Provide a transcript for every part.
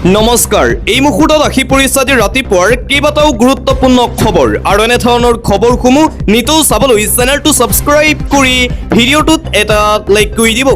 নমস্কাৰ এই মুহূৰ্তত আহি পৰিছে আজি ৰাতিপুৱাৰ কেইবাটাও গুৰুত্বপূৰ্ণ খবৰ আৰু এনে ধৰণৰ খবৰসমূহ নিতৌ চাবলৈ চেনেলটো ছাবস্ক্ৰাইব কৰি ভিডিঅ'টোত এটা লাইক কৰি দিব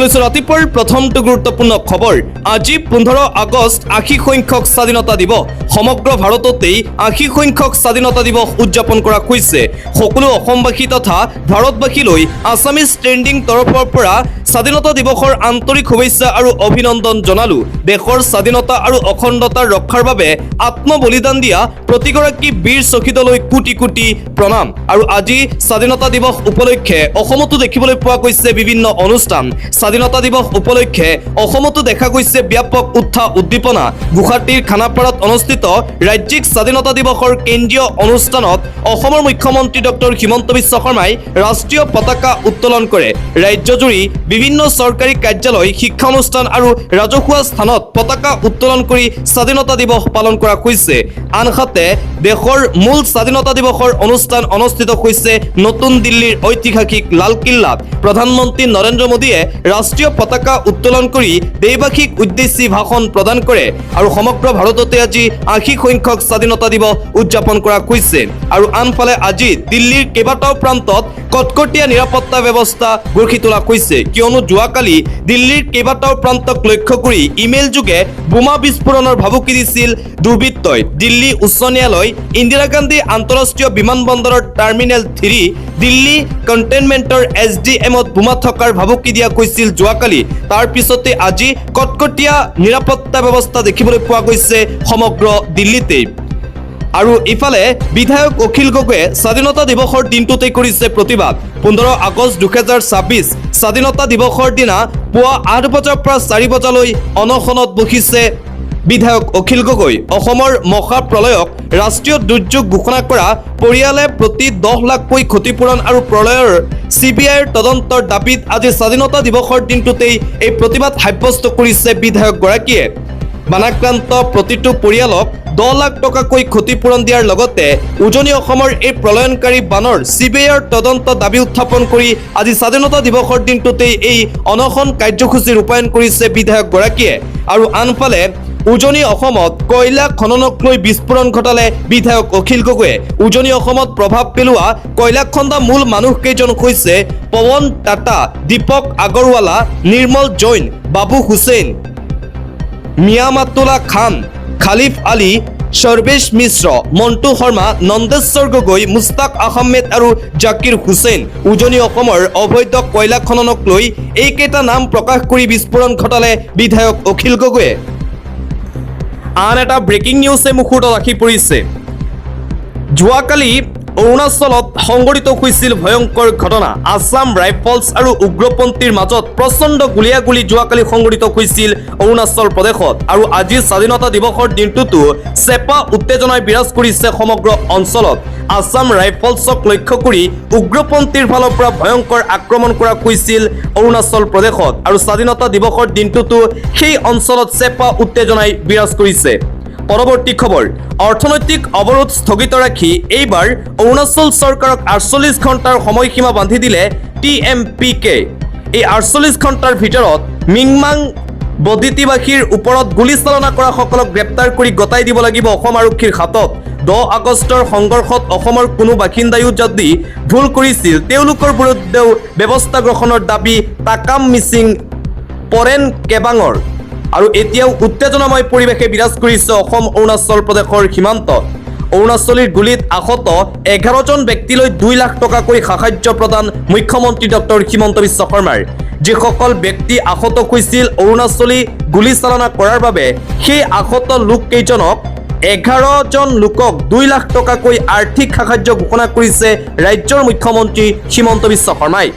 লৈছো ৰাতিপুৱাৰ প্ৰথমটো গুৰুত্বপূৰ্ণ খবৰ আজি 15 আগষ্ট 80 সংখ্যক স্বাধীনতা দিৱস সমগ্ৰ ভাৰততেই 80 সংখ্যক স্বাধীনতা দিৱস উদযাপন কৰা হৈছে সকলো অসমবাসী তথা ভাৰতবাসীলৈ আছামিজ ট্ৰেন্ডিং তৰফৰ পৰা স্বাধীনতা দিৱসৰ আন্তৰিক শুভেচ্ছা আৰু অভিনন্দন জনালো দেশৰ স্বাধীনতা আৰু অখণ্ডতা ৰক্ষাৰ বাবে আত্মবলিদান দিয়া প্ৰতিগৰাকী বীৰ শ্বহীদলৈ কোটি কোটি প্ৰণাম আৰু আজি স্বাধীনতা দিৱস উপলক্ষে অসমতো দেখিবলৈ পোৱা গৈছে বিভিন্ন অনুষ্ঠান স্বাধীনতা দিৱস উপলক্ষে অসমতো দেখা গৈছে ব্যাপক উৎসাহ উদ্দীপনা গুৱাহাটীৰ খানাপাৰাত অনুষ্ঠিত ৰাজ্যিক স্বাধীনতা দিৱসৰ কেন্দ্ৰীয় অনুষ্ঠানত অসমৰ মুখ্যমন্ত্ৰী ডক্টৰ হিমন্ত বিশ্ব শৰ্মাই ৰাষ্ট্ৰীয় পতাকা উত্তোলন কৰে ৰাজ্যজুৰি বিভিন্ন চৰকাৰী কাৰ্যালয় শিক্ষা অনুষ্ঠান আৰু ৰাজহুৱা স্থানত পতাকা উত্তোলন কৰি স্বাধীনতা দিৱস পালন কৰা হৈছে আনহাতে দেশৰ মূল স্বাধীনতা দিৱসৰ অনুষ্ঠান অনুষ্ঠিত হৈছে নতুন দিল্লীৰ ঐতিহাসিক লালকিল্লাত প্ৰধানমন্ত্ৰী নৰেন্দ্ৰ মোদীয়ে ৰাষ্ট্ৰীয় পতাকা উত্তোলন কৰি দেশবাসীক উদ্দেশ্যি ভাষণ প্ৰদান কৰে আৰু সমগ্ৰ ভাৰততে আজি 80 সংখ্যক স্বাধীনতা দিৱস উদযাপন কৰা হৈছে আৰু আনফালে আজি দিল্লীৰ কেইবাটাও প্ৰান্তত কটকটীয়া নিৰাপত্তা ব্যৱস্থা গঢ়ি তোলা হৈছে কিয়নো যোৱাকালি দিল্লীৰ কেইবাটাও প্ৰান্তক লক্ষ্য কৰি ইমেইল যোগে বোমা বিস্ফোৰণৰ ভাবুকি দিছিল দুৰ্বৃত্তই দিল্লী উচ্চ ন্যায়ালয় ইন্দিৰা গান্ধী আন্তঃৰাষ্ট্ৰীয় বিমানবন্দৰৰ টাৰ্মিনেল 3 দিল্লী কণ্টেইনমেণ্টৰ SDMত বোমা থকাৰ ভাবুকি দিয়া কৈছিল যোৱাকালি তাৰ পিছতে আজি কটকটীয়া নিৰাপত্তা ব্যৱস্থা দেখিবলৈ পোৱা গৈছে সমগ্ৰ দিল্লীতে আৰু ইফালে বিধায়ক অখিল গগৈয়ে স্বাধীনতা দিৱসৰ দিনটোতে কৰিছে প্ৰতিবাদ 15 আগষ্ট 2026 স্বাধীনতা দিৱসৰ দিনা পুৱা 8 বজাৰ পৰা 4 বজালৈ অনশনত বহিছে বিধায়ক অখিল গগৈ অসমৰ মহা প্ৰলয়ক ৰাষ্ট্ৰীয় দুৰ্যোগ ঘোষণা কৰা পৰিয়ালে প্ৰতি 10 লাখকৈ ক্ষতিপূৰণ আৰু প্ৰলয়ৰ CBIৰ তদন্তৰ দাবীত আজি স্বাধীনতা দিৱসৰ দিনটোতেই এই প্ৰতিবাদ সাব্যস্ত কৰিছে বিধায়কগৰাকীয়ে বানাক্ৰান্ত প্ৰতিটো পৰিয়ালক 10 লাখ টকাকৈ ক্ষতিপূৰণ দিয়াৰ লগতে উজনি অসমৰ এই প্ৰলয়নকাৰী বানৰ CBIৰ তদন্ত দাবী উত্থাপন কৰি আজি স্বাধীনতা দিৱসৰ দিনটোতেই এই অনশন কাৰ্যসূচী ৰূপায়ণ কৰিছে বিধায়কগৰাকীয়ে আৰু আনফালে উজনি অসমত কয়লা খননক লৈ বিস্ফোৰণ ঘটালে বিধায়ক অখিল গগৈয়ে উজনি অসমত প্ৰভাৱ পেলোৱা কয়লা খণ্ডা মূল মানুহকেইজন হৈছে পৱন টাটা দীপক আগৰৱালা নিৰ্মল জৈন বাবু হুছেইন মিয়ামাতুল্লাহ খান খালিফ আলী সৰ্বেশ মিশ্ৰ মন্টু শৰ্মা নন্দেশ্বৰ গগৈ মুস্তাক আহমেদ আৰু জাকিৰ হুছেইন উজনি অসমৰ অবৈধ কয়লা খননক লৈ এইকেইটা নাম প্ৰকাশ কৰি বিস্ফোৰণ ঘটালে বিধায়ক অখিল গগৈয়ে আন এটা ব্ৰেকিং নিউজে মুহূৰ্তত আহি পৰিছে যোৱাকালি অৰুণাচলত সংঘটিত হৈছিল ভয়ংকৰ ঘটনা আসাম ৰাইফলছ আৰু উগ্ৰপন্থীৰ মাজত প্ৰচণ্ড গুলিয়াগুলি যোৱাকালি সংঘটিত হৈছিল অৰুণাচল প্ৰদেশত আৰু আজি স্বাধীনতা দিৱসৰ দিনটোতো চেপা উত্তেজনাই বিৰাজ কৰিছে সমগ্ৰ অঞ্চলত আসাম ৰাইফলছক লক্ষ্য কৰি উগ্ৰপন্থীৰ ফালৰ পৰা ভয়ংকৰ আক্ৰমণ কৰা হৈছিল অৰুণাচল প্ৰদেশত আৰু স্বাধীনতা দিৱসৰ দিনটোতো সেই অঞ্চলত চেপা উত্তেজনাই বিৰাজ কৰিছে পৰৱৰ্তী খবৰ অৰ্থনৈতিক অৱৰোধ স্থগিত ৰাখি এইবাৰ অৰুণাচল চৰকাৰক 48 ঘণ্টাৰ সময়সীমা বান্ধি দিলে TMPK এই 48 ঘণ্টাৰ ভিতৰত মিংমাং বদিতিবাসীৰ ওপৰত গুলীচালনা কৰা সকলক গ্ৰেপ্তাৰ কৰি গতাই দিব লাগিব অসম আৰক্ষীৰ হাতত 10 আগষ্টৰ সংঘৰ্ষত অসমৰ কোনো বাসিন্দায়ো যদি ভুল কৰিছিল তেওঁলোকৰ বিৰুদ্ধেও ব্যৱস্থা গ্ৰহণৰ দাবী তাকাম মিচিং পৰেন কেবাঙৰ আৰু এতিয়াও উত্তেজনাময় পৰিৱেশে বিৰাজ কৰিছে অসম অৰুণাচল প্ৰদেশৰ সীমান্তত অৰুণাচলীৰ গুলীত আহত 11 জন ব্যক্তিলৈ 2 লাখ টকাকৈ সাহায্য প্ৰদান মুখ্যমন্ত্ৰী ডক্টৰ হিমন্ত বিশ্ব শৰ্মাৰ যিসকল ব্যক্তি আহত হৈছিল অৰুণাচলী গুলীচালনা কৰাৰ বাবে সেই আহত লোককেইজনক 11 জন লোকক 2 লাখ টকাকৈ আৰ্থিক সাহায্য ঘোষণা কৰিছে ৰাজ্যৰ মুখ্যমন্ত্ৰী হিমন্ত বিশ্ব শৰ্মাই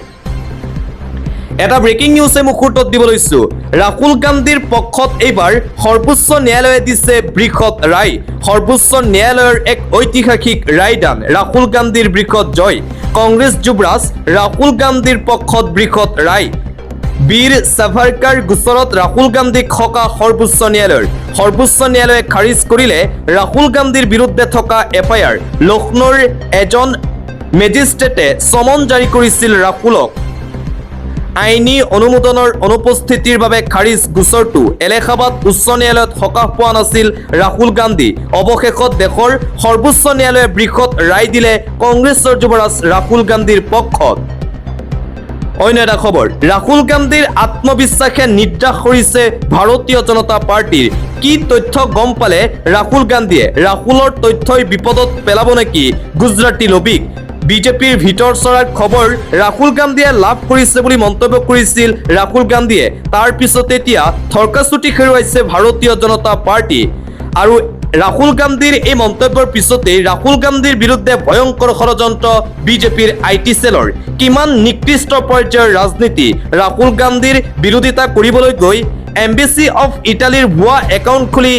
এটা ব্ৰেকিং নিউজে মুহূৰ্তত দিব লৈছো ৰাহুল গান্ধীৰ পক্ষত এইবাৰ সৰ্বোচ্চ ন্যায়ালয়ে দিছে বৃহৎ ৰায় সৰ্বোচ্চ ন্যায়ালয়ৰ এক ঐতিহাসিক ৰায়দান ৰাহুল গান্ধীৰ বৃহৎ জয় কংগ্ৰেছ যুৱৰাজ ৰাহুল গান্ধীৰ পক্ষত বৃহৎ ৰায় বীৰ সাভাৰকাৰ গোচৰত ৰাহুল গান্ধীক হকা সৰ্বোচ্চ ন্যায়ালয়ে খাৰিজ কৰিলে ৰাহুল গান্ধীৰ বিৰুদ্ধে থকা FIR লক্ষ্ণৌৰ এজন মেজিষ্ট্ৰেটে সমন জাৰি কৰিছিল ৰাহুলক আইনী অনুমোদনৰ অনুপস্থিতিৰ বাবে খাৰিজ গোচৰটো এলাহাবাদ উচ্চ ন্যায়ালয়ত সকাহ পোৱা নাছিল ৰাহুল গান্ধী অৱশেষত দেশৰ সৰ্বোচ্চ ন্যায়ালয়ে বৃহৎ ৰায় দিলে কংগ্ৰেছৰ যুৱৰাজ ৰাহুল গান্ধীৰ পক্ষত অন্য এটা খবৰ ৰাহুল গান্ধীৰ আত্মবিশ্বাসে নিৰ্যাস কৰিছে ভাৰতীয় জনতা পাৰ্টিৰ কি তথ্য গম পালে ৰাহুল গান্ধীয়ে ৰাহুলৰ তথ্যই বিপদত পেলাব নেকি গুজৰাটী লবিক বিজেপিৰ ভিতৰ চৰাৰ খবৰ ৰাহুল গান্ধীয়ে লাভ কৰিছে বুলি মন্তব্য কৰিছিল ৰাহুল গান্ধীয়ে তাৰ পিছত এতিয়া থৰকাচুটি খেৰুৱাইছে ভাৰতীয় জনতা পাৰ্টি আৰু ৰাহুল গান্ধীৰ এই মন্তব্যৰ পিছতেই ৰাহুল গান্ধীৰ বিৰুদ্ধে ভয়ংকৰ ষড়যন্ত্ৰ বিজেপিৰ আইটি সেলৰ কিমান নিকৃষ্ট পৰ্যায়ৰ ৰাজনীতি ৰাহুল গান্ধীৰ বিৰোধিতা কৰিবলৈ গৈ এম্বেসি অফ ইটালীৰ ভুৱা একাউণ্ট খুলি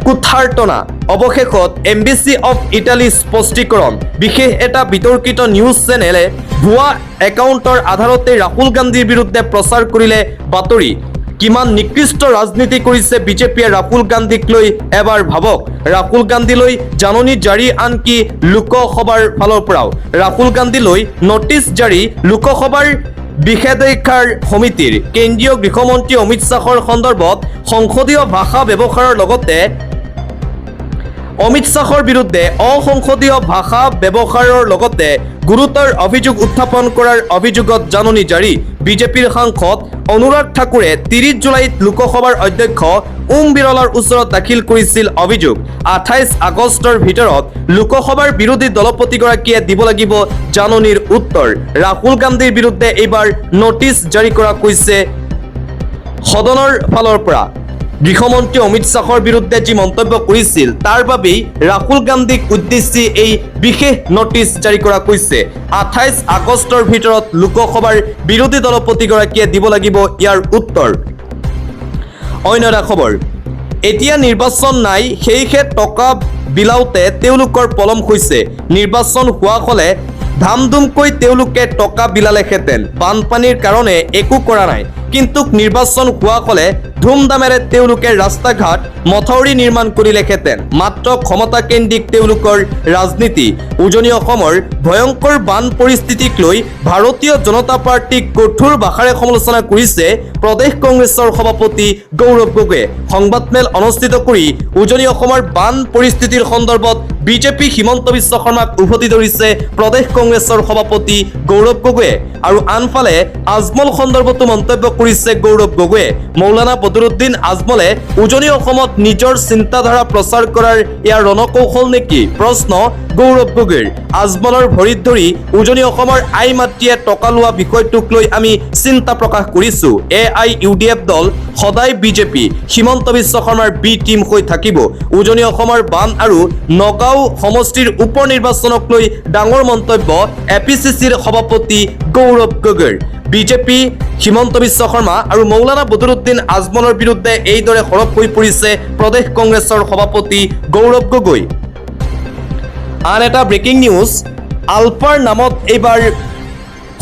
কুঠাৰ্টনা অৱশেষত এম্বেসি অফ ইটালী স্পষ্টীকৰণ বিশেষ এটা বিতৰ্কিত নিউজ চেনেলে ভুৱা একাউণ্টৰ আধাৰতে ৰাহুল গান্ধীৰ বিৰুদ্ধে প্ৰচাৰ কৰিলে বাতৰি কিমান নিকৃষ্ট ৰাজনীতি কৰিছে বিজেপিয়ে ৰাহুল গান্ধীক লৈ এবাৰ ভাবক ৰাহুল গান্ধীলৈ জাননী জাৰি আনকি লোকসভাৰ ফালৰ পৰাও ৰাহুল গান্ধীলৈ নটিচ জাৰি লোকসভাৰ বিষেধাজ্ঞাৰ সমিতিৰ কেন্দ্ৰীয় গৃহমন্ত্ৰী অমিত শ্বাহৰ সন্দৰ্ভত সংসদীয় ভাষা ব্যৱহাৰৰ লগতে অমিত শ্বাহৰ বিৰুদ্ধে অসংসদীয় ভাষা ব্যৱহাৰৰ লগতে গুৰুতৰ অভিযোগ উত্থাপন কৰাৰ অভিযোগত জাননী জাৰি বিজেপিৰ সাংসদ অনুৰাগ ঠাকুৰে 30 জুলাইত লোকসভাৰ অধ্যক্ষ ওম বিৰলাৰ ওচৰত দাখিল কৰিছিল অভিযোগ 28 আগষ্টৰ ভিতৰত লোকসভাৰ বিৰোধী দলপতিগৰাকীয়ে দিব লাগিব জাননীৰ উত্তৰ ৰাহুল গান্ধীৰ বিৰুদ্ধে এইবাৰ নটিচ জাৰি কৰা হৈছে সদনৰ ফালৰ পৰা গৃহমন্ত্ৰী অমিত শ্বাহৰ বিৰুদ্ধে যি মন্তব্য কৰিছিল তাৰ বাবেই ৰাহুল গান্ধীক উদ্দেশ্যি এই বিশেষ নটিচ জাৰি কৰা হৈছে 28 আগষ্টৰ ভিতৰত লোকসভাৰ বিৰোধী দলপতিগৰাকীয়ে দিব লাগিব ইয়াৰ উত্তৰ অন্য এটা খবৰ এতিয়া নিৰ্বাচন নাই সেইহে টকা বিলাওতে তেওঁলোকৰ পলম হৈছে নিৰ্বাচন হোৱা হলে ধামধুমকৈ তেওঁলোকে টকা বিলালেহেঁতেন বানপানীৰ কাৰণে একো কৰা নাই কিন্তু নিৰ্বাচন হোৱা হলে ধুমধামেৰে তেওঁলোকে ৰাস্তা ঘাট মথাউৰি নিৰ্মাণ কৰিলেহেঁতেন মাত্ৰ ক্ষমতাকেন্দ্ৰিক তেওঁলোকৰ ৰাজনীতি উজনি অসমৰ ভয়ংকৰ বান পৰিস্থিতিক লৈ ভাৰতীয় জনতা পাৰ্টিক কঠোৰ ভাষাৰে সমালোচনা কৰিছে প্ৰদেশ কংগ্ৰেছৰ সভাপতি গৌৰৱ গগৈয়ে সংবাদমেল অনুষ্ঠিত কৰি উজনি অসমৰ বান পৰিস্থিতিৰ সন্দৰ্ভত বিজেপি হিমন্ত বিশ্ব শৰ্মাক উভতি ধৰিছে প্ৰদেশ কংগ্ৰেছৰ সভাপতি গৌৰৱ গগৈয়ে আৰু আনফালে আজমল সন্দৰ্ভতো মন্তব্য কৰিছে গৌৰৱ গগৈয়ে মৌলানা বদৰুদ্দিন আজমলে উজনি অসমত নিজৰ চিন্তাধাৰা প্ৰচাৰ কৰাৰ ইয়াৰ ৰণকৌশল নেকি প্ৰশ্ন গৌৰৱ গগৈৰ আজমলৰ ভৰিত ধৰি উজনি অসমৰ আই মাতৃয়ে টকা লোৱা বিষয়টোক লৈ আমি চিন্তা প্ৰকাশ কৰিছো AIUDF দল সদায় বিজেপি হিমন্ত বিশ্ব শৰ্মাৰ বি টিম হৈ থাকিব উজনি অসমৰ বান আৰু নগাঁও সমষ্টিৰ উপ নিৰ্বাচনক লৈ ডাঙৰ মন্তব্য APCCৰ সভাপতি গৌৰৱ গগৈৰ বিজেপি হিমন্ত বিশ্ব শৰ্মা আৰু মৌলানা বদৰুদ্দিন আজমলৰ বিৰুদ্ধে এইদৰে সৰব হৈ পৰিছে প্ৰদেশ কংগ্ৰেছৰ সভাপতি গৌৰৱ গগৈ আন এটা ব্ৰেকিং নিউজ আলফাৰ নামত এইবাৰ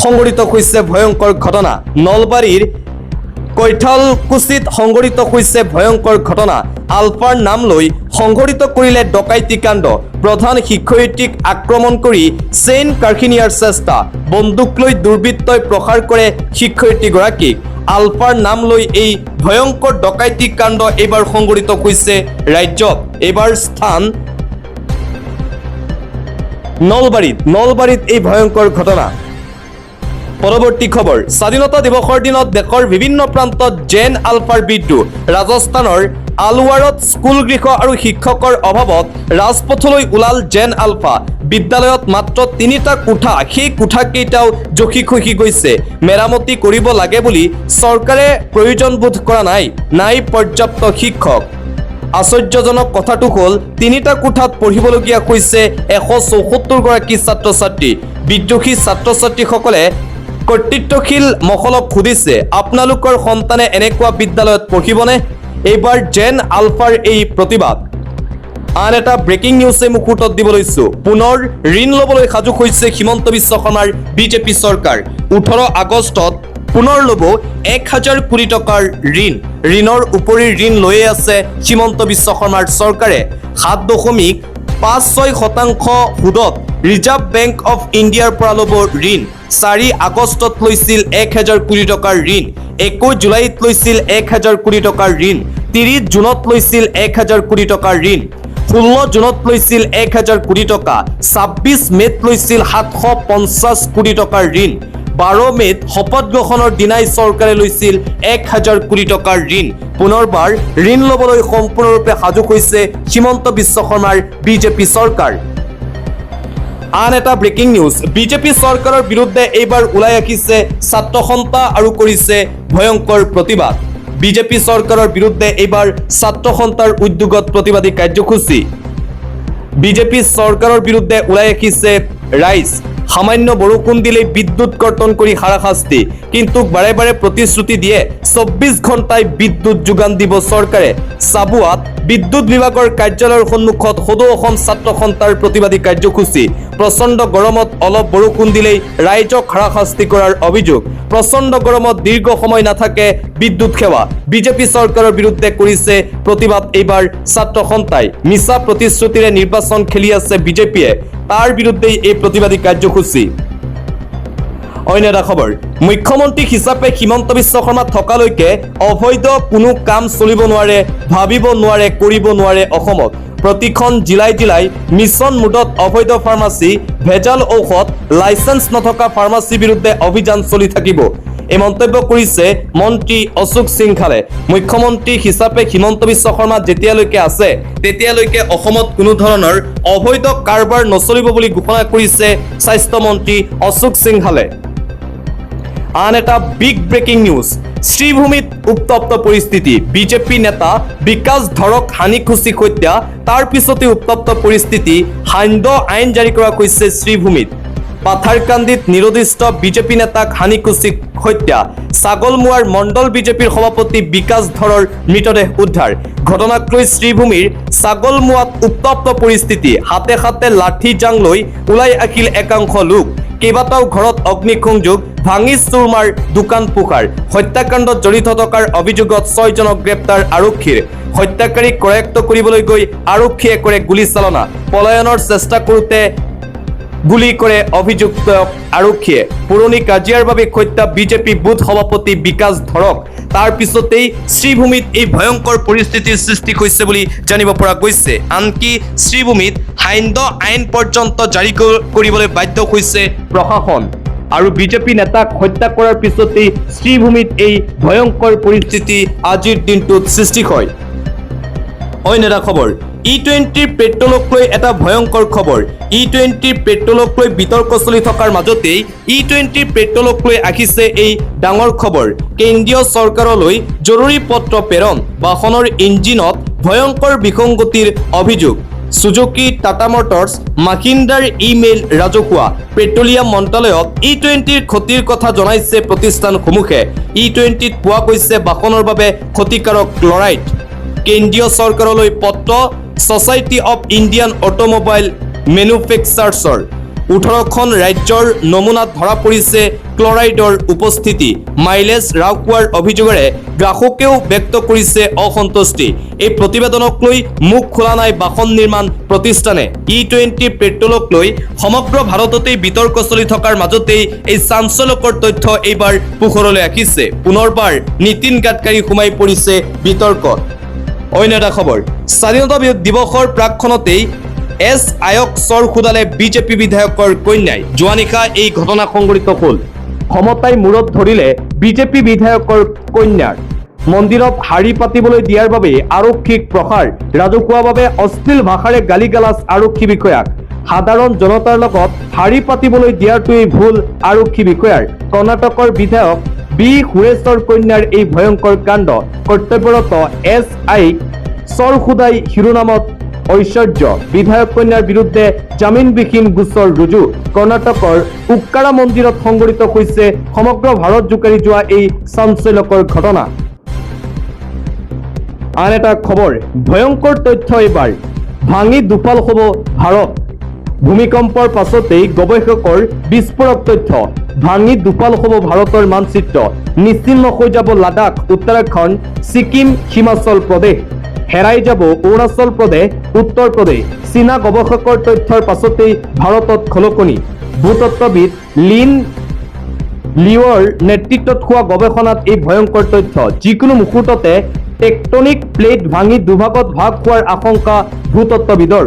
সংঘটিত হৈছে ভয়ংকৰ ঘটনা নলবাৰীৰ কৈঠালকুছিত সংঘটিত হৈছে ভয়ংকৰ ঘটনা আলফাৰ নাম লৈ সংঘটিত কৰিলে ডকাইতি কাণ্ড প্ৰধান শিক্ষয়িত্ৰীক আক্ৰমণ কৰি চেইন কাৰখি নিয়াৰ চেষ্টা বন্দুক লৈ দুৰ্বৃত্তই প্ৰহাৰ কৰে শিক্ষয়িত্ৰীগৰাকীক আলফাৰ নাম লৈ এই ভয়ংকৰ ডকাইতি কাণ্ড এইবাৰ সংঘটিত হৈছে ৰাজ্যত এইবাৰ স্থান নলবাৰীত এই ভয়ংকৰ ঘটনা পৰৱৰ্তী খবৰ স্বাধীনতা দিৱসৰ দিনত দেশৰ বিভিন্ন প্ৰান্তত জেন আলফাৰ বিদ্ৰোহ ৰাজস্থানৰ আলৱাৰত স্কুল গৃহ আৰু শিক্ষকৰ অভাৱত ৰাজপথলৈ ওলাল জেন আলফা বিদ্যালয়ত মাত্ৰ 3টা কোঠা সেই কোঠাকেইটাও জখি খহি গৈছে মেৰামতি কৰিব লাগে বুলি চৰকাৰে প্ৰয়োজনবোধ কৰা নাই পৰ্যাপ্ত শিক্ষক আশ্চৰ্যজনক কথাটো হ'ল 3টা কোঠাত পঢ়িবলগীয়া হৈছে 174 গৰাকী ছাত্ৰ ছাত্ৰী বিদ্ৰোহী ছাত্ৰ ছাত্ৰীসকলে কৰ্তৃত্বশীল মহলক সুধিছে আপোনালোকৰ সন্তানে এনেকুৱা বিদ্যালয়ত পঢ়িবনে এইবাৰ জেন আলফাৰ এই প্ৰতিবাদ আন এটা ব্ৰেকিং নিউজে মুকুটত দিব লৈছো পুনৰ ঋণ ল'বলৈ সাজু হৈছে হিমন্ত বিশ্ব শৰ্মাৰ বিজেপি চৰকাৰ 18 আগষ্টত পুনৰ ল'ব 1000 কোটি টকাৰ ঋণৰ উপৰি ঋণ লৈয়ে আছে হিমন্ত বিশ্ব শৰ্মাৰ চৰকাৰে 7.5 5-6% সুদত ৰিজাৰ্ভ বেংক অফ ইণ্ডিয়াৰ পৰা ল'ব ঋণ। 4 আগষ্টত লৈছিল 1,000 কোটি টকাৰ ঋণ। 21 জুলাইত লৈছিল 1,000 কোটি টকাৰ ঋণ। 30 জুনত লৈছিল 1,000 কোটি টকাৰ ঋণ। 16 জুনত লৈছিল 1,000 কোটি টকা। 26 মেত লৈছিল 750 কোটি টকাৰ ঋণ। 12 মেত শপত গ্ৰহণৰ দিনাই চৰকাৰে লৈছিল 1,000 কোটি টকাৰ ঋণ। পুনৰবাৰ ঋণ ল'বলৈ সম্পূৰ্ণৰূপে সাজু হৈছে হিমন্ত বিশ্ব শৰ্মাৰ বিজেপি চৰকাৰ। আন এটা ব্ৰেকিং নিউজ, বিজেপি চৰকাৰৰ বিৰুদ্ধে এইবাৰ ওলাই আহিছে ছাত্ৰ সন্থা আৰু কৰিছে ভয়ংকৰ প্ৰতিবাদ। বিজেপি চৰকাৰৰ বিৰুদ্ধে এইবাৰ ছাত্ৰ সন্থাৰ উদ্যোগত প্ৰতিবাদী কাৰ্যসূচী। বিজেপি চৰকাৰৰ বিৰুদ্ধে ওলাই আহিছে ৰাইজ। সামান্য বৰষুণ দিলেই বিদ্যুৎ কৰ্তন কৰি হাৰাশাস্তি, কিন্তু বাৰে বাৰে প্ৰতিশ্ৰুতি দিয়ে 24 ঘণ্টাই বিদ্যুৎ যোগান দিব চৰকাৰে। চাবুৱাত বিদ্যুৎ বিভাগৰ কাৰ্যালয়ৰ সন্মুখত সদৌ অসম ছাত্ৰ সন্থাৰ প্ৰতিবাদী কাৰ্যসূচী। প্ৰচণ্ড গৰমত অলপ বৰষুণ দিলেই ৰাইজক হাৰাশাস্তি কৰাৰ অভিযোগ। প্ৰচণ্ড গৰমত দীৰ্ঘ সময় নাথাকে বিদ্যুৎ সেৱা। বিজেপি চৰকাৰৰ বিৰুদ্ধে কৰিছে প্ৰতিবাদ এইবাৰ ছাত্ৰ সন্থাই। মিছা প্ৰতিশ্ৰুতিৰে নিৰ্বাচন খেলি আছে বিজেপিয়ে, তাৰ বিৰুদ্ধেই এই প্ৰতিবাদী কাৰ্যসূচী। অন্য এটা খবৰ, মুখ্যমন্ত্ৰী হিচাপে হিমন্ত বিশ্ব শৰ্মা থকালৈকে অবৈধ কোনো কাম চলিব নোৱাৰে, ভাবিব নোৱাৰে, কৰিব নোৱাৰে অসমত। প্ৰতিখন জিলাই জিলাই মিছন মোডত অবৈধ ফাৰ্মাচী, ভেজাল ঔষধ, লাইচেন্স নথকা ফাৰ্মাচীৰ বিৰুদ্ধে অভিযান চলি থাকিব। এই মন্তব্য কৰিছে মন্ত্ৰী অশোক সিংঘালে। মুখ্যমন্ত্ৰী হিচাপে হিমন্ত বিশ্ব শৰ্মা যেতিয়ালৈকে আছে তেতিয়ালৈকে অসমত কোনো ধৰণৰ অবৈধ কাৰবাৰ নচলিব বুলি ঘোষণা কৰিছে স্বাস্থ্যমন্ত্ৰী অশোক সিংঘালে। আন এটা বিগ ব্ৰেকিং নিউজ, শ্ৰীভূমিত উত্তপ্ত পৰিস্থিতি। বিজেপি নেতা বিকাশ ধৰক হানিখুচি হত্যা, তাৰ পিছতে উত্তপ্ত পৰিস্থিতি। সান্ধ্য আইন জাৰি কৰা হৈছে শ্ৰীভূমিত। পাথাৰকান্দিত নিৰদিষ্ট বিজেপি নেতাক হানিখুচি হত্যা। ছাগলমুৱাৰ মণ্ডল বিজেপিৰ সভাপতি বিকাশ ধৰৰ মৃতদেহ উদ্ধাৰ। ঘটনাক লৈ শ্ৰীভূমিৰ ছাগলমুৱাত উত্তপ্ত পৰিস্থিতি। হাতে হাতে লাঠি জাং লৈ ওলাই আহিল একাংশ লোক। কেইবাটাও ঘৰত অগ্নিসংযোগ, ভাঙি চুৰমাৰ দোকান পোহাৰ। হত্যাকাণ্ডত জড়িত থকাৰ অভিযোগত 6 জনক গ্ৰেপ্তাৰ আৰক্ষীৰ। হত্যাকাৰীক কৰায়ত্ব কৰিবলৈ গৈ আৰক্ষীয়ে কৰে গুলীচালনা। পলায়নৰ চেষ্টা কৰোঁতে গুলি কৰে অভিযুক্ত আৰক্ষীয়ে। পুৰণি কাজিয়াৰ বাবে হত্যা বিজেপি বুথ সভাপতি বিকাশ ধৰক। তাৰ পিছতেই শ্ৰীভূমিত এই ভয়ংকৰ পৰিস্থিতিৰ সৃষ্টি হৈছে বুলি জানিব পৰা গৈছে। আনকি শ্ৰীভূমিত সান্ধ্য আইন পৰ্যন্ত জাৰি কৰিবলৈ বাধ্য হৈছে প্ৰশাসন। আৰু বিজেপি নেতাক হত্যা কৰাৰ পিছতেই শ্ৰীভূমিত এই ভয়ংকৰ পৰিস্থিতি আজিৰ দিনটোত সৃষ্টি হয়। অন্য এটা খবৰ, E20 পেট্ৰলক লৈ এটা ভয়ংকৰ খবৰ। E20 পেট্ৰলক লৈ বিতৰ্ক চলি থকাৰ মাজতেই E20 পেট্ৰলক লৈ আহিছে এই ডাঙৰ খবৰ। কেন্দ্ৰীয় চৰকাৰলৈ জৰুৰী পত্ৰ প্ৰেৰণ, বাহনৰ ইঞ্জিনত ভয়ংকৰ বিসংগতিৰ অভিযোগ। সুজুকি, টাটা মটৰ্ছ, মাহিন্দ্ৰাৰ ইমেইল ৰাজহুৱা। পেট্ৰলিয়াম মন্ত্ৰালয়ক E20ৰ ক্ষতিৰ কথা জনাইছে প্ৰতিষ্ঠানসমূহে। E20ত পোৱা গৈছে বাহনৰ বাবে ক্ষতিকাৰক ক্লৰাইড। কেন্দ্ৰীয় চৰকাৰলৈ পত্ৰ ছ'চাইটি অৱ ইণ্ডিয়ান অটোমোবাইল মেনুফেকচাৰ্ছৰ। 18খন ৰাজ্যৰ নমুনাত ধৰা পৰিছে ক্লৰাইডৰ উপস্থিতি। মাইলেজ হ্ৰাস হোৱাৰ অভিযোগেৰে গ্ৰাহকেও ব্যক্ত কৰিছে অসন্তুষ্টি। এই প্ৰতিবেদনক লৈ মুখ খোলা নাই বাহন নিৰ্মাণ প্ৰতিষ্ঠানে। E20 পেট্ৰলক লৈ সমগ্ৰ ভাৰততেই বিতৰ্ক চলি থকাৰ মাজতেই এই চাঞ্চল্যকৰ তথ্য এইবাৰ পোহৰলৈ আহিছে। পুনৰবাৰ নীতিন গাডকাৰী সোমাই পৰিছে বিতৰ্কত। অন্য এটা খবৰ, স্বাধীনতা দিৱসৰ প্ৰাকক্ষণতেই এছ আয়ক চৰ সোধালে বিজেপি বিধায়কৰ কন্যাই। যোৱা নিশা এই ঘটনা সংঘটিত হ'ল। ক্ষমতাই মূৰত ধৰিলে বিজেপি বিধায়কৰ কন্যাৰ। মন্দিৰত শাৰী পাতিবলৈ দিয়াৰ বাবে আৰক্ষীক প্ৰহাৰ। ৰাজহুৱাভাৱে অশ্লীল ভাষাৰে গালি গালাজ আৰক্ষী বিষয়াক। সাধাৰণ জনতাৰ লগত শাৰী পাতিবলৈ দিয়াটোৱেই ভুল আৰক্ষী বিষয়াৰ। কৰ্ণাটকৰ বিধায়ক বি সুৰেশৰ কন্যাৰ এই ভয়ংকৰ কাণ্ড। কৰ্তব্যৰত এছ আইক চৰ সোধাই শিৰোনামত ঐশ্বৰ্য। বিধায়ক কন্যাৰ বিৰুদ্ধে জামিনবিহীন গোচৰ ৰুজু। কৰ্ণাটকৰ উক্কাৰা মন্দিৰত সংঘটিত হৈছে সমগ্ৰ ভাৰত জোকাৰি যোৱা এই চাঞ্চল্যকৰ ঘটনা। আন এটা খবৰ, ভয়ংকৰ তথ্য এইবাৰ। ভাঙি দুফাল হ'ব ভাৰত। ভূমিকম্পৰ পাছতেই গৱেষকৰ বিস্ফোৰক তথ্য। ভাঙি দুফাল হ'ব ভাৰতৰ মানচিত্ৰ। নিশ্চিহ্ন হৈ যাব লাডাখ, উত্তৰাখণ্ড, ছিকিম, হিমাচল প্ৰদেশ। হেৰাই যাব অৰুণাচল প্ৰদেশ, উত্তৰ প্ৰদেশ। চীনা গৱেষকৰ তথ্যৰ পাছতেই ভাৰতত খলকনি। ভূতত্ত্ববিদ লিন লিওৰ নেতৃত্বত হোৱা গৱেষণাত এই ভয়ংকৰ তথ্য। যিকোনো মুহূৰ্ততে টেকটনিক প্লেট ভাঙি দুভাগত ভাগ হোৱাৰ আশংকা ভূতত্ত্ববিদৰ।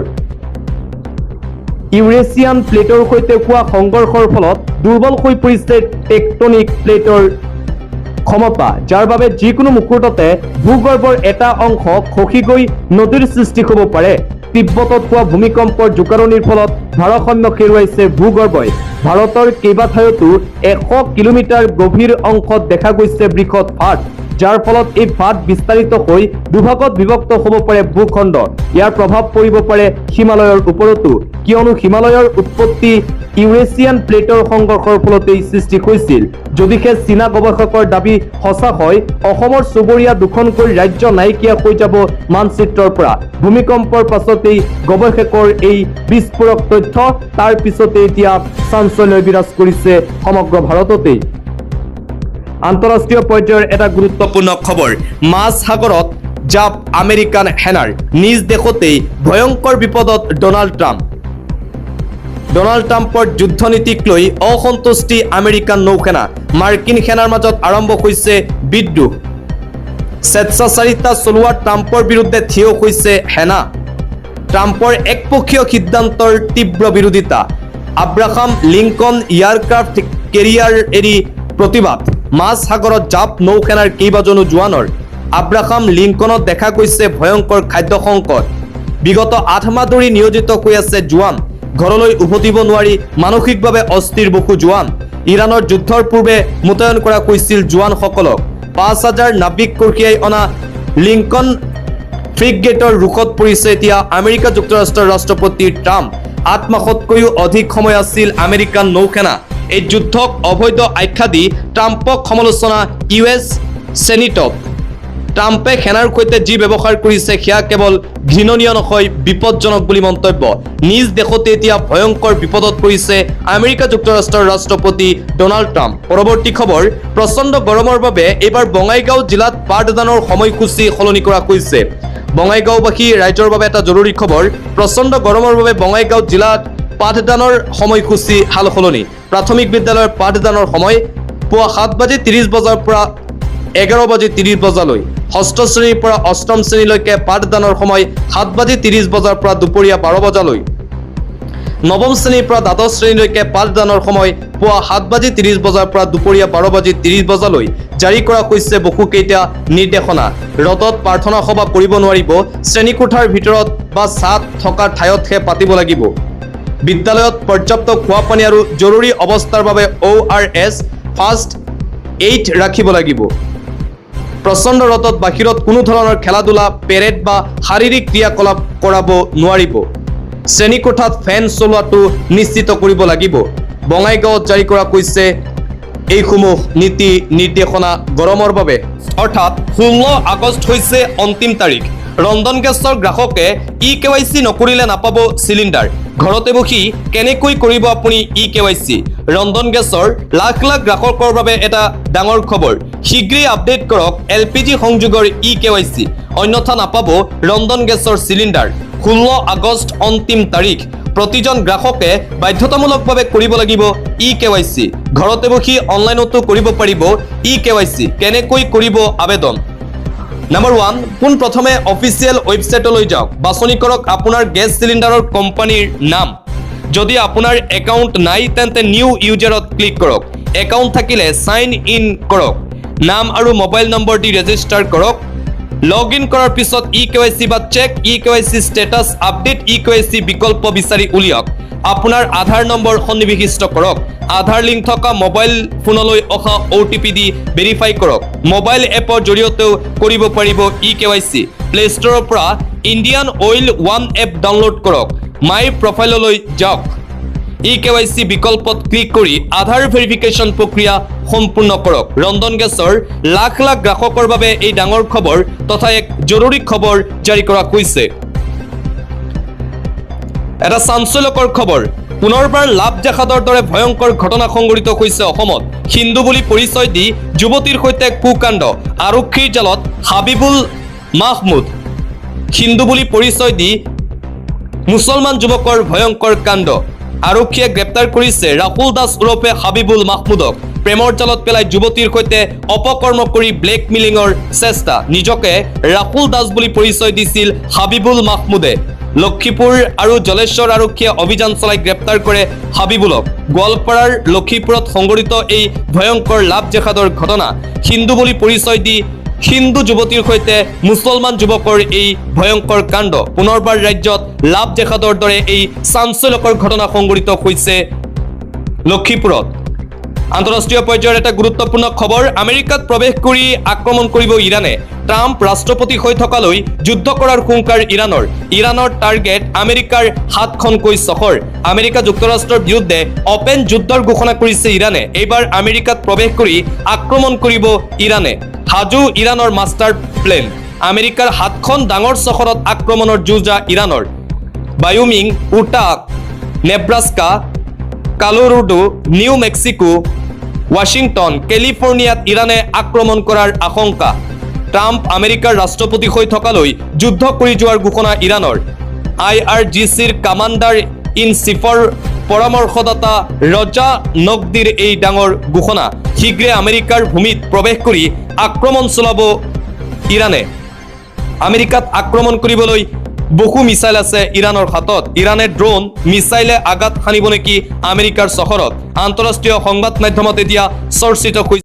ইউৰেছিয়ান প্লেটৰ সৈতে হোৱা সংঘৰ্ষৰ ফলত দুৰ্বল হৈ পৰিছে টেকটনিক প্লেটৰ ক্ষমতা, যাৰ বাবে যিকোনো মুহূৰ্ততে ভূগৰ্ভৰ এটা অংশ খহি গৈ নদীৰ সৃষ্টি হ'ব পাৰে। তিব্বতত হোৱা ভূমিকম্পৰ জোকাৰণিৰ ফলত ভাৰসাম্য হেৰুৱাইছে ভূগৰ্ভই। ভাৰতৰ কেইবাঠাইতো 100 কিলোমিটাৰ গভীৰ অংশত দেখা গৈছে বৃহৎ ফাট, যাৰ ফলত এই ফাট বিস্তাৰিত হৈ দুভাগত বিভক্ত হ'ব পাৰে ভূখণ্ড। ইয়াৰ প্ৰভাৱ পৰিব পাৰে হিমালয়ৰ ওপৰতো, কিয়নো হিমালয়ৰ উৎপত্তি ইউৰেছিয়ান প্লেটৰ সংঘৰ্ষৰ ফলতেই সৃষ্টি হৈছিল। যদিহে চীনা গৱেষকৰ দাবী সঁচা হয়, অসমৰ চুবুৰীয়া দুখনকৈ ৰাজ্য নাইকিয়া হৈ যাব মানচিত্ৰৰ পৰা। ভূমিকম্পৰ পাছতেই গৱেষকৰ এই বিস্ফোৰক তথ্য, তাৰ পিছতে এতিয়া চাঞ্চল্য বিৰাজ কৰিছে সমগ্ৰ ভাৰততেই। আন্তঃৰাষ্ট্ৰীয় পৰ্যায়ৰ এটা গুৰুত্বপূৰ্ণ খবৰ। মাজ সাগৰত জাপ আমেৰিকান সেনাৰ। নিজ দেশতেই ভয়ংকৰ বিপদত ডনাল্ড ট্ৰাম্প। ডনাল্ড ট্ৰাম্পৰ যুদ্ধনীতিক লৈ অসন্তুষ্টি আমেৰিকান নৌসেনা। মাৰ্কিন সেনাৰ মাজত আৰম্ভ হৈছে বিদ্ৰোহ। স্বেচ্ছাচাৰিতা চলোৱা ট্ৰাম্পৰ বিৰুদ্ধে থিয় হৈছে সেনা। ট্ৰাম্পৰ একপক্ষীয় সিদ্ধান্তৰ তীব্ৰ বিৰোধিতা। আব্ৰাহাম লিংকন এয়াৰক্ৰাফ্ট কেৰিয়াৰ এৰি প্ৰতিবাদ। মাজ সাগৰত জাপ নৌসেনাৰ কেইবাজনো জোৱানৰ। আব্ৰাহাম লিংকনত দেখা গৈছে ভয়ংকৰ খাদ্য সংকট। বিগত 8 মাহ ধৰি নিয়োজিত হৈ আছে জোৱান। ঘৰলৈ উভতিব নোৱাৰি মানসিকভাৱে অস্থিৰ বহু জোৱান। ইৰাণৰ যুদ্ধৰ পূৰ্বে মোতায়েন কৰা হৈছিল জোৱানসকলক। 5000 নাবিক কঢ়িয়াই অনা লিংকন ফ্ৰিগেটৰ ৰোষত পৰিছে এতিয়া আমেৰিকা যুক্তৰাষ্ট্ৰৰ ৰাষ্ট্ৰপতি ট্ৰাম্প। 8 মাহতকৈও অধিক সময় আছিল আমেৰিকান নৌসেনা। এই যুদ্ধক অবৈধ আখ্যা দি ট্ৰাম্পক সমালোচনা US চেনেটত। ট্ৰাম্পে সেনাৰ সৈতে যি ব্যৱহাৰ কৰিছে সেয়া কেৱল ঘৃণনীয় নহয়, বিপদজনক বুলি মন্তব্য। নিজ দেশতে এতিয়া ভয়ংকৰ বিপদত পৰিছে আমেৰিকা যুক্তৰাষ্ট্ৰৰ ৰাষ্ট্ৰপতি ডনাল্ড ট্ৰাম্প। পৰৱৰ্তী খবৰ, প্ৰচণ্ড গৰমৰ বাবে এইবাৰ বঙাইগাঁও জিলাত পাঠদানৰ সময়সূচী সলনি কৰা হৈছে। বঙাইগাঁওবাসী ৰাইজৰ বাবে এটা জৰুৰী খবৰ। প্ৰচণ্ড গৰমৰ বাবে বঙাইগাঁও জিলাত পাঠদানৰ সময়সূচী সাল সলনি। প্ৰাথমিক বিদ্যালয়ৰ পাঠদানৰ সময় পুৱা 7:30 বজাৰ পৰা 11:30 বজালৈ। ষষ্ঠ শ্ৰেণীৰ পৰা অষ্টম শ্ৰেণীলৈকে পাঠদানৰ সময় 7:30 বজাৰ পৰা দুপৰীয়া 12 বজালৈ। নৱম শ্ৰেণীৰ পৰা দ্বাদশ শ্ৰেণীলৈকে পাঠদানৰ সময় পুৱা 7:30 বজাৰ পৰা দুপৰীয়া 12:30 বজালৈ। জাৰি কৰা হৈছে বহুকেইটা নিৰ্দেশনা। ৰদত প্ৰাৰ্থনা সভা কৰিব নোৱাৰিব। শ্ৰেণীকোঠাৰ ভিতৰত বা ছাদ থকা ঠাইতহে পাতিব লাগিব। বিদ্যালয়ত পৰ্যাপ্ত খোৱা পানী আৰু জৰুৰী অৱস্থাৰ বাবে ORS ফাৰ্ষ্ট এইড ৰাখিব লাগিব। প্ৰচণ্ড ৰদত বাহিৰত কোনো ধৰণৰ খেলা ধূলা, পেৰেড বা শাৰীৰিক ক্ৰিয়াকলাপ কৰাব নোৱাৰিব। শ্ৰেণীকোঠাত ফেন চলোৱাটো নিশ্চিত কৰিব লাগিব। বঙাইগাঁৱত জাৰি কৰা হৈছে এইসমূহ নীতি নিৰ্দেশনা গৰমৰ বাবে। অৰ্থাৎ 16 আগষ্ট হৈছে অন্তিম তাৰিখ। ৰন্ধন গেছৰ গ্ৰাহকে eKYC নকৰিলে নাপাব চিলিণ্ডাৰ। ঘৰতে বহি কেনেকৈ কৰিব আপুনি eKYC? ৰন্ধন গেছৰ লাখ লাখ গ্ৰাহকৰ বাবে এটা ডাঙৰ খবৰ। শীঘ্ৰেই আপডেট কৰক LPG সংযোগৰ eKYC, অন্যথা নাপাব ৰন্ধন গেছৰ চিলিণ্ডাৰ। 16 আগষ্ট অন্তিম তাৰিখ। প্ৰতিজন গ্ৰাহকে বাধ্যতামূলকভাৱে কৰিব লাগিব eKYC। ঘৰতে বহি অনলাইনতো কৰিব পাৰিব eKYC। কেনেকৈ কৰিব আবেদন? নাম্বাৰ 1, পোনপ্ৰথমে অফিচিয়েল ৱেবছাইটলৈ যাওক। বাছনি কৰক আপোনাৰ গেছ চিলিণ্ডাৰৰ কোম্পানীৰ নাম। যদি আপোনাৰ একাউণ্ট নাই তেন্তে নিউ ইউজাৰত ক্লিক কৰক। একাউণ্ট থাকিলে সাইন ইন কৰক। নাম আৰু মোবাইল নম্বৰ দি ৰেজিষ্টাৰ কৰক। লগ ইন কৰাৰ পিছত eKYC বা check eKYC status, update eKYC বিকল্প বিচাৰি উলিয়াওক। আপোনাৰ আধাৰ নম্বৰ সন্নিবিষ্ট কৰক। আধাৰ লিংক থকা মোবাইল ফোনলৈ অহা OTP দি ভেৰিফাই কৰক। মোবাইল এপৰ জৰিয়তেও কৰিব পাৰিব eKYC। প্লে ষ্টৰৰ পৰা Indian oil one app download কৰক। মাই প্ৰফাইললৈ যাওক। eKYC বিকল্পত ক্লিক কৰি আধাৰ ভেৰিফিকেশ্যন প্ৰক্ৰিয়া সম্পূৰ্ণ কৰক। ৰন্ধন গেছৰ লাখ লাখ গ্ৰাহকৰ বাবে এই ডাঙৰ খবৰ তথা এক জৰুৰী খবৰ জাৰি কৰা হৈছে। এটা চাঞ্চল্যকৰ খবৰ। পুনৰবাৰ লাভ জাহাদৰ দৰে ভয়ংকৰ ঘটনা সংঘটিত হৈছে অসমত। হিন্দু বুলি পৰিচয় দি যুৱতীৰ সৈতে কুকাণ্ড। আৰক্ষীৰ জালত হাবিবুল মাহমুদ। হিন্দু বুলি পৰিচয় দি মুছলমান যুৱকৰ ভয়ংকৰ কাণ্ড আৰক্ষীয়ে গ্ৰেপ্তাৰ কৰিছে ৰাহুল দাস ওৰফে হাবিবুল মাহমুদক প্ৰেমৰ জালত পেলাই যুৱতীৰ সৈতে অপকৰ্ম কৰি ব্লেকমেইলিঙৰ চেষ্টা নিজকে ৰাহুল দাস বুলি পৰিচয় দিছিল হাবিবুল মাহমুদে লক্ষীপুৰ আৰু জলেশ্বৰ আৰক্ষীয়ে অভিযান চলাই গ্ৰেপ্তাৰ কৰে হাবিবুলক গোৱালপাৰাৰ লক্ষীপুৰত সংঘটিত এই ভয়ংকৰ লাভ জেহাদৰ ঘটনা হিন্দু বুলি পৰিচয় দি হিন্দু যুৱতীৰ সৈতে মুছলমান যুৱকৰ এই ভয়ংকৰ কাণ্ড পুনৰবাৰ ৰাজ্যত লাভ জেহাদৰ দৰে এই চাঞ্চল্যকৰ ঘটনা সংঘটিত হৈছে লক্ষীপুৰত আন্তঃৰাষ্ট্ৰীয় পৰ্যায়ৰ এটা গুৰুত্বপূৰ্ণ খবৰ আমেৰিকাত প্ৰৱেশ কৰি আক্ৰমণ কৰিব ইৰাণে ট্ৰাম্প ৰাষ্ট্ৰপতি হৈ থকালৈ যুদ্ধ কৰাৰ হুংকাৰ ইৰাণৰ টাৰ্গেট আমেৰিকাৰ 7খনকৈ চহৰ আমেৰিকা যুক্তৰাষ্ট্ৰৰ বিৰুদ্ধে অপেন যুদ্ধৰ ঘোষণা কৰিছে ইৰাণে এইবাৰ আমেৰিকাত প্ৰৱেশ কৰি আক্ৰমণ কৰিব ইৰাণে হাজু ইৰাণৰ মাষ্টাৰ প্লেন আমেৰিকাৰ 7খন ডাঙৰ চহৰত আক্ৰমণৰ যুঁজা ইৰাণৰ বায়োমিং উটা নেব্ৰাস্কা কালোৰাডো নিউ মেক্সিকো ৱাশ্বিংটন কেলিফৰ্ণিয়াত ইৰাণে আক্ৰমণ কৰাৰ আশংকা ট্ৰাম্প আমেৰিকাৰ ৰাষ্ট্ৰপতি হৈ থকালৈ যুদ্ধ কৰি যোৱাৰ ঘোষণা ইৰাণৰ IRGCৰ কামাণ্ডাৰ ইন চিফৰ পৰামৰ্শদাতা ৰজা নগদীৰ এই ডাঙৰ ঘোষণা শীঘ্ৰে আমেৰিকাৰ ভূমিত প্ৰৱেশ কৰি আক্ৰমণ চলাব ইৰাণে আমেৰিকাত আক্ৰমণ কৰিবলৈ বহু মিছাইল আছে ইৰাণৰ হাতত ইৰাণে ড্ৰোন মিছাইলে আঘাত হানিব নেকি আমেৰিকাৰ চহৰত আন্তঃৰাষ্ট্ৰীয় সংবাদ মাধ্যমত এতিয়া চৰ্চিত হৈছে